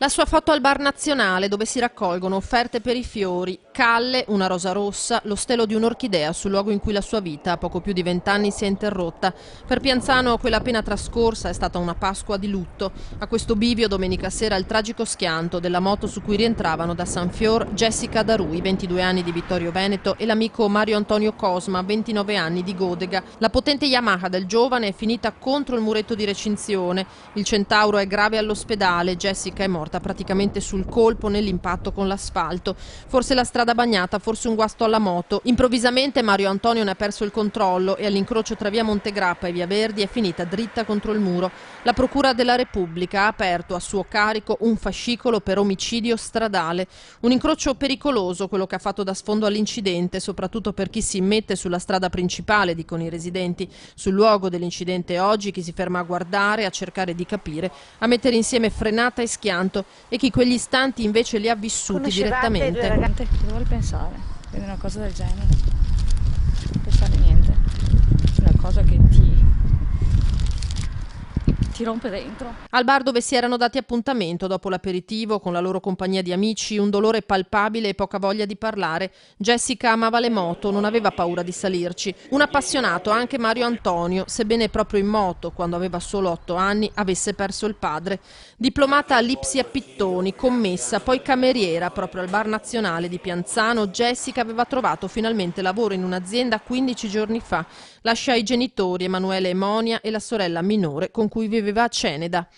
La sua foto al Bar Nazionale, dove si raccolgono offerte per i fiori, Calle, una rosa rossa, lo stelo di un'orchidea sul luogo in cui la sua vita, a poco più di 20 anni, si è interrotta. Per Pianzano quella appena trascorsa è stata una Pasqua di lutto. A questo bivio domenica sera il tragico schianto della moto su cui rientravano da San Fior Jessica Darui, 22 anni di Vittorio Veneto, e l'amico Mario Antonio Cosma, 29 anni di Godega. La potente Yamaha del giovane è finita contro il muretto di recinzione. Il Centauro è grave all'ospedale, Jessica è morta praticamente sul colpo nell'impatto con l'asfalto. Forse la strada bagnata, forse un guasto alla moto. Improvvisamente Mario Antonio ne ha perso il controllo e all'incrocio tra via Montegrappa e via Verdi è finita dritta contro il muro. La Procura della Repubblica ha aperto a suo carico un fascicolo per omicidio stradale. Un incrocio pericoloso, quello che ha fatto da sfondo all'incidente, soprattutto per chi si immette sulla strada principale, dicono i residenti. Sul luogo dell'incidente oggi chi si ferma a guardare, a cercare di capire, a mettere insieme frenata e schianto, e chi quegli istanti invece li ha vissuti direttamente. Due ragazze, che vuole pensare? Quindi una cosa del genere. Non pensare niente. Una cosa che ti rompe dentro. Al bar dove si erano dati appuntamento dopo l'aperitivo con la loro compagnia di amici, un dolore palpabile e poca voglia di parlare. Jessica amava le moto, non aveva paura di salirci. Un appassionato anche Mario Antonio, sebbene proprio in moto, quando aveva solo 8 anni, avesse perso il padre. Diplomata all'Ipsia Pittoni, commessa, poi cameriera proprio al Bar Nazionale di Pianzano, Jessica aveva trovato finalmente lavoro in un'azienda 15 giorni fa. Lascia i genitori Emanuele e Monia e la sorella minore con cui viveva a Ceneda.